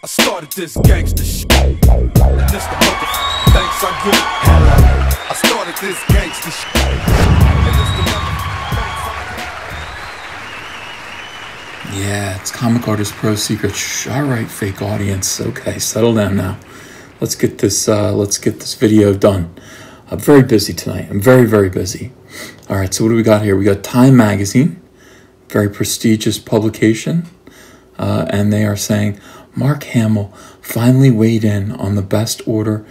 I started this gangster shit. And this the mother thanks I get. I started this gangster shit. And this the mother thanks I get. Yeah, it's Comic Artist Pro Secret. Shh, all right, fake audience. Okay, settle down now. Let's get this video done. I'm very busy tonight. I'm very, very busy. All right, so what do we got here? We got Time Magazine, very prestigious publication, and they are saying Mark Hamill finally weighed in on the best order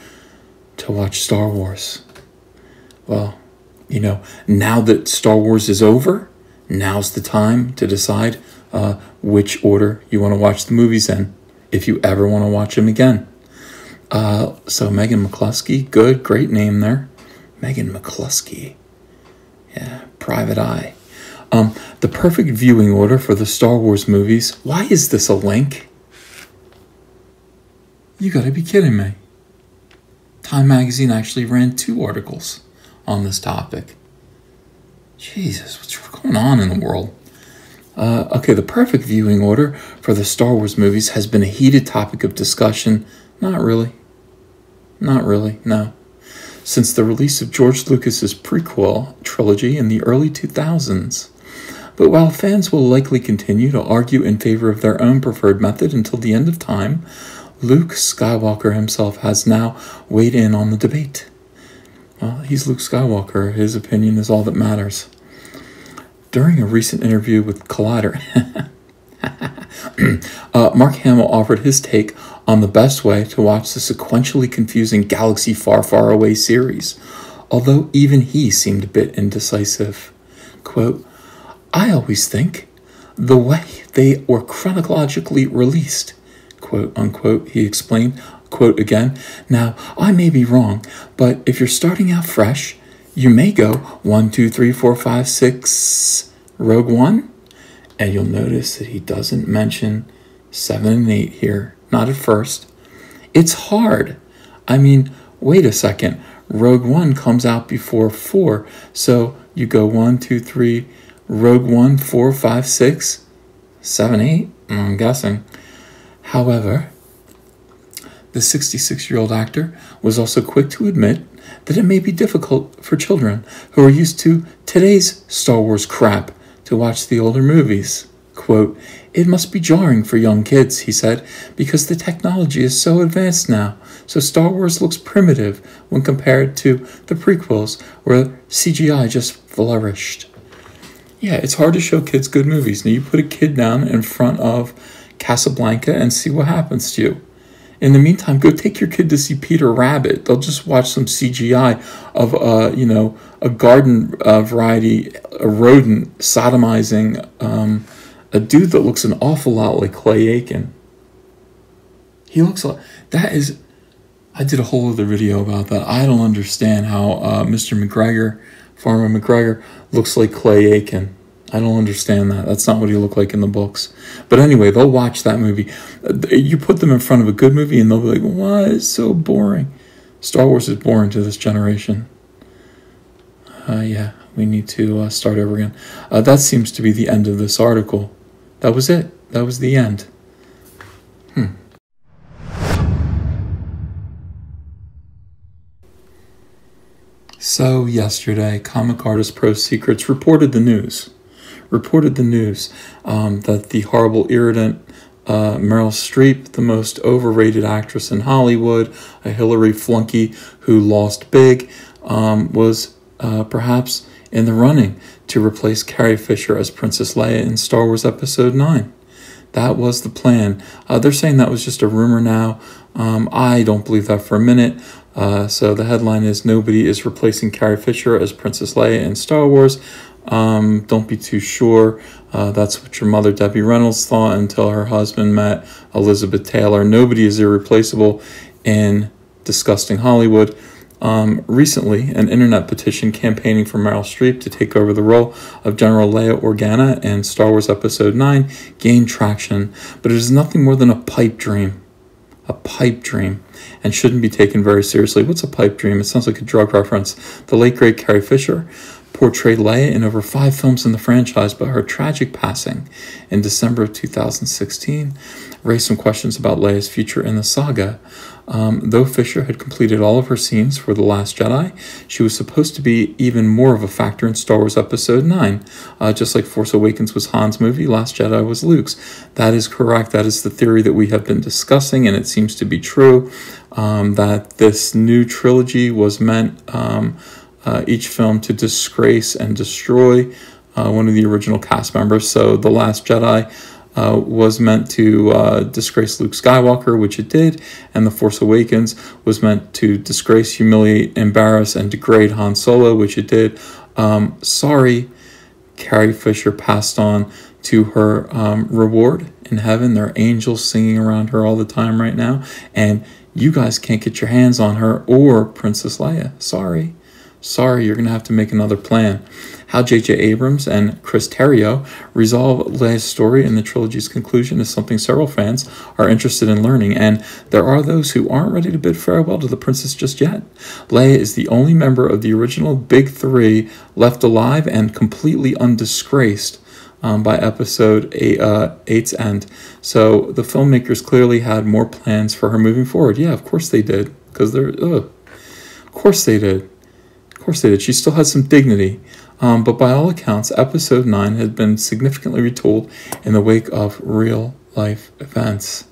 to watch Star Wars. Well, you know, now that Star Wars is over, now's the time to decide which order you want to watch the movies in, if you ever want to watch them again. So Megan McCluskey, good, great name there. Megan McCluskey. Yeah, private eye. The perfect viewing order for the Star Wars movies. Why is this a link? You gotta be kidding me. Time Magazine actually ran 2 articles on this topic. Jesus, what's going on in the world? Okay, the perfect viewing order for the Star Wars movies has been a heated topic of discussion. Not really. Not really, no. Since the release of George Lucas's prequel trilogy in the early 2000s. But while fans will likely continue to argue in favor of their own preferred method until the end of time, Luke Skywalker himself has now weighed in on the debate. Well, he's Luke Skywalker. His opinion is all that matters. During a recent interview with Collider, Mark Hamill offered his take on the best way to watch the sequentially confusing Galaxy Far, Far Away series, although even he seemed a bit indecisive. Quote, I always think the way they were chronologically released, quote unquote, he explained, quote again, now I may be wrong, but if you're starting out fresh, you may go 1, 2, 3, 4, 5, 6, Rogue One, and you'll notice that he doesn't mention 7 and 8 here, not at first. It's hard. I mean, wait a second, Rogue One comes out before 4, so you go 1, 2, 3, Rogue One, 4, 5, 6, 7, 8, I'm guessing. However, the 66-year-old actor was also quick to admit that it may be difficult for children who are used to today's Star Wars crap to watch the older movies. Quote, it must be jarring for young kids, he said, because the technology is so advanced now, so Star Wars looks primitive when compared to the prequels where CGI just flourished. Yeah, it's hard to show kids good movies. Now you put a kid down in front of Casablanca and see what happens to you. In the meantime, go take your kid to see Peter Rabbit. They'll just watch some CGI of, a garden variety, a rodent sodomizing a dude that looks an awful lot like Clay Aiken. He looks like, that is, I did a whole other video about that. I don't understand how Mr. McGregor, Farmer McGregor, looks like Clay Aiken. I don't understand that. That's not what he looked like in the books. But anyway, they'll watch that movie. You put them in front of a good movie and they'll be like, why? It's so boring. Star Wars is boring to this generation. Yeah, we need to start over again. That seems to be the end of this article. That was it. That was the end. So yesterday, Comic Artist Pro Secrets reported the news that the horrible, irritant Meryl Streep, the most overrated actress in Hollywood, a Hillary flunky who lost big, was perhaps in the running to replace Carrie Fisher as Princess Leia in Star Wars Episode 9. That was the plan. They're saying that was just a rumor now. I don't believe that for a minute. So the headline is, nobody is replacing Carrie Fisher as Princess Leia in Star Wars. Don't be too sure. That's what your mother, Debbie Reynolds, thought until her husband met Elizabeth Taylor. Nobody is irreplaceable in disgusting Hollywood. Recently, an internet petition campaigning for Meryl Streep to take over the role of General Leia Organa in Star Wars Episode 9 gained traction, but it is nothing more than a pipe dream. A pipe dream, and shouldn't be taken very seriously. What's a pipe dream? It sounds like a drug reference. The late, great Carrie Fisher portrayed Leia in over 5 films in the franchise, but her tragic passing in December of 2016 raised some questions about Leia's future in the saga. Though Fisher had completed all of her scenes for The Last Jedi, she was supposed to be even more of a factor in Star Wars Episode 9. Just like Force Awakens was Han's movie, Last Jedi was Luke's. That is correct. That is the theory that we have been discussing, and it seems to be true, that this new trilogy was meant, each film, to disgrace and destroy one of the original cast members. So The Last Jedi was meant to disgrace Luke Skywalker, which it did, and The Force Awakens was meant to disgrace, humiliate, embarrass, and degrade Han Solo, which it did. Sorry, Carrie Fisher passed on to her reward in heaven. There are angels singing around her all the time right now, and you guys can't get your hands on her or Princess Leia. Sorry, you're going to have to make another plan. How J.J. Abrams and Chris Terrio resolve Leia's story in the trilogy's conclusion is something several fans are interested in learning, and there are those who aren't ready to bid farewell to the princess just yet. Leia is the only member of the original Big Three left alive and completely undisgraced by Episode 8's end. So the filmmakers clearly had more plans for her moving forward. Yeah, of course they did, because of course they did. Of course they did. She still has some dignity. But by all accounts, Episode 9 had been significantly retooled in the wake of real-life events.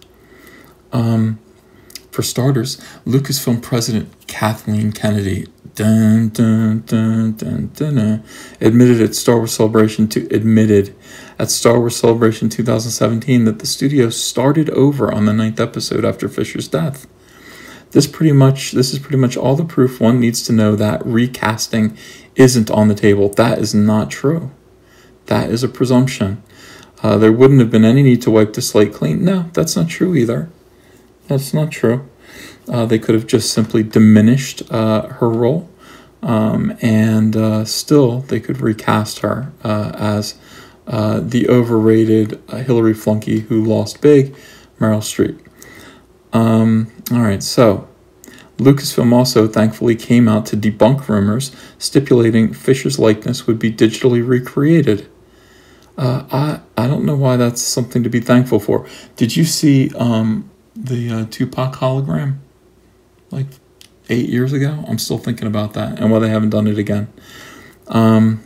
For starters, Lucasfilm president Kathleen Kennedy admitted at Star Wars Celebration 2017 that the studio started over on the 9th episode after Fisher's death. This is pretty much all the proof one needs to know that recasting isn't on the table. That is not true. That is a presumption. There wouldn't have been any need to wipe the slate clean. No, that's not true either. That's not true. They could have just simply diminished her role, and still they could recast her as the overrated Hillary flunky who lost big, Meryl Streep. All right, so Lucasfilm also thankfully came out to debunk rumors stipulating Fisher's likeness would be digitally recreated. I don't know why that's something to be thankful for. Did you see the Tupac hologram like 8 years ago? I'm still thinking about that and why they haven't done it again. A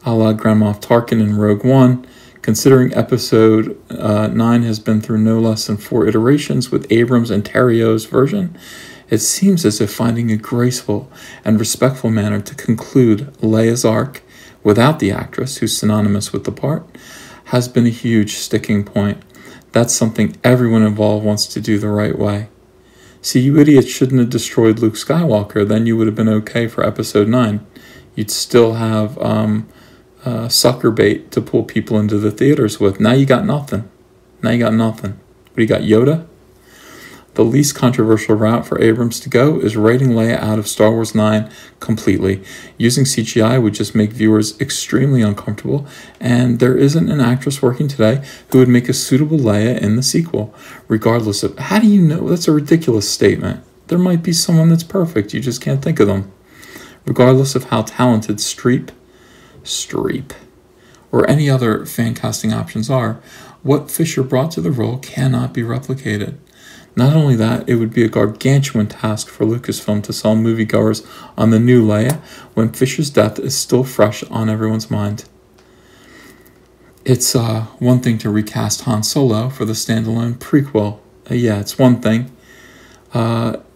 la Grand Moff Tarkin in Rogue One. Considering Episode 9 has been through no less than 4 iterations with Abrams and Terrio's version, it seems as if finding a graceful and respectful manner to conclude Leia's arc without the actress, who's synonymous with the part, has been a huge sticking point. That's something everyone involved wants to do the right way. See, you idiots shouldn't have destroyed Luke Skywalker, then you would have been okay for Episode 9. You'd still have sucker bait to pull people into the theaters with. Now you got nothing. What do you got, Yoda? The least controversial route for Abrams to go is writing Leia out of Star Wars 9 completely. Using CGI would just make viewers extremely uncomfortable, and there isn't an actress working today who would make a suitable Leia in the sequel, regardless of... How do you know? That's a ridiculous statement. There might be someone that's perfect, you just can't think of them. Regardless of how talented Streep, or any other fan casting options are, what Fisher brought to the role cannot be replicated. Not only that, it would be a gargantuan task for Lucasfilm to sell moviegoers on the new Leia when Fisher's death is still fresh on everyone's mind. It's one thing to recast Han Solo for the standalone prequel. Yeah, it's one thing.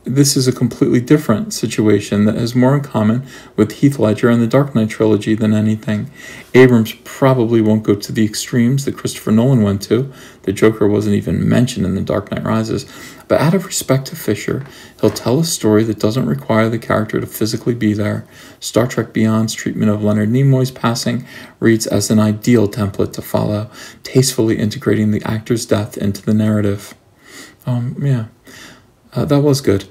This is a completely different situation that has more in common with Heath Ledger and the Dark Knight trilogy than anything. Abrams probably won't go to the extremes that Christopher Nolan went to. The Joker wasn't even mentioned in The Dark Knight Rises. But out of respect to Fisher, he'll tell a story that doesn't require the character to physically be there. Star Trek Beyond's treatment of Leonard Nimoy's passing reads as an ideal template to follow, tastefully integrating the actor's death into the narrative. That was good.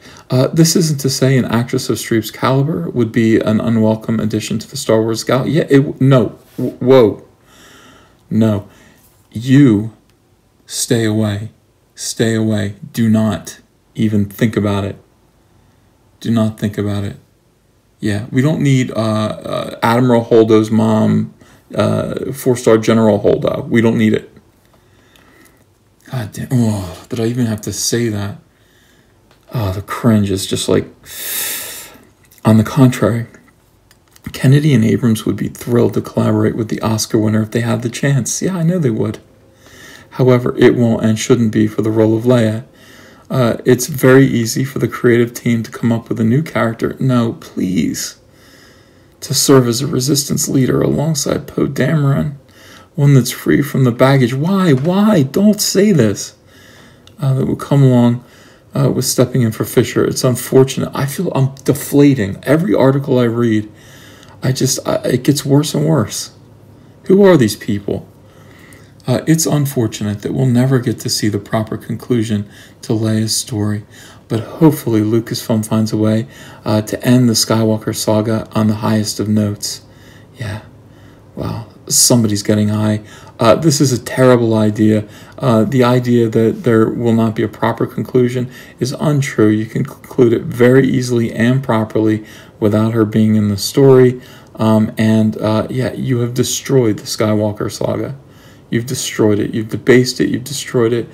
This isn't to say an actress of Streep's caliber would be an unwelcome addition to the Star Wars galaxy. No. You stay away. Stay away. Do not even think about it. Do not think about it. Yeah, we don't need Admiral Holdo's mom, 4-star General Holdo. We don't need it. God damn. Oh, did I even have to say that? Oh, the cringe is just like... On the contrary, Kennedy and Abrams would be thrilled to collaborate with the Oscar winner if they had the chance. Yeah, I know they would. However, it won't and shouldn't be for the role of Leia. It's very easy for the creative team to come up with a new character. No, please. To serve as a resistance leader alongside Poe Dameron. One that's free from the baggage. Why? Why? Don't say this. That will come along with stepping in for Fisher. It's unfortunate. I feel I'm deflating. Every article I read, it gets worse and worse. Who are these people? It's unfortunate that we'll never get to see the proper conclusion to Leia's story, but hopefully Lucasfilm finds a way to end the Skywalker saga on the highest of notes. Yeah, wow, somebody's getting high. This is a terrible idea. The idea that there will not be a proper conclusion is untrue. You can conclude it very easily and properly without her being in the story. Yeah, you have destroyed the Skywalker saga. You've destroyed it. You've debased it. You've destroyed it.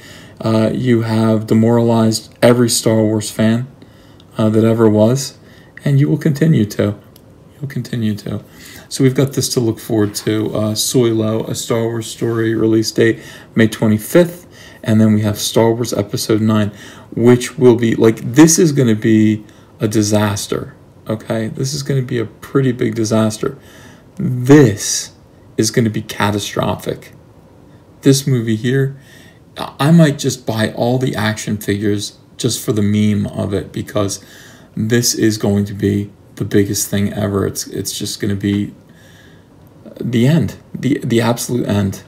You have demoralized every Star Wars fan that ever was, and you will continue to. You'll continue to. So we've got this to look forward to. Solo, a Star Wars story, release date May 25th, and then we have Star Wars Episode 9, which will be, like, this is going to be a disaster, okay? This is going to be a pretty big disaster. This is going to be catastrophic. This movie here, I might just buy all the action figures just for the meme of it, because this is going to be the biggest thing ever. It's just going to be the end, the absolute end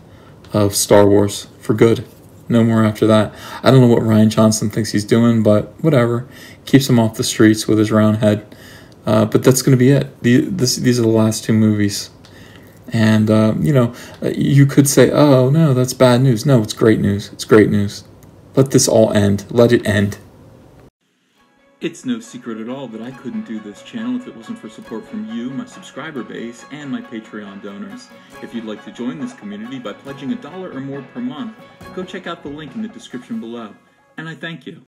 of Star Wars for good. No more after that. I don't know what Rian Johnson thinks he's doing, but whatever. Keeps him off the streets with his round head. But that's going to be it. These are the last two movies. And, you could say, oh, no, that's bad news. No, it's great news. It's great news. Let this all end. Let it end. It's no secret at all that I couldn't do this channel if it wasn't for support from you, my subscriber base, and my Patreon donors. If you'd like to join this community by pledging $1 or more per month, go check out the link in the description below. And I thank you.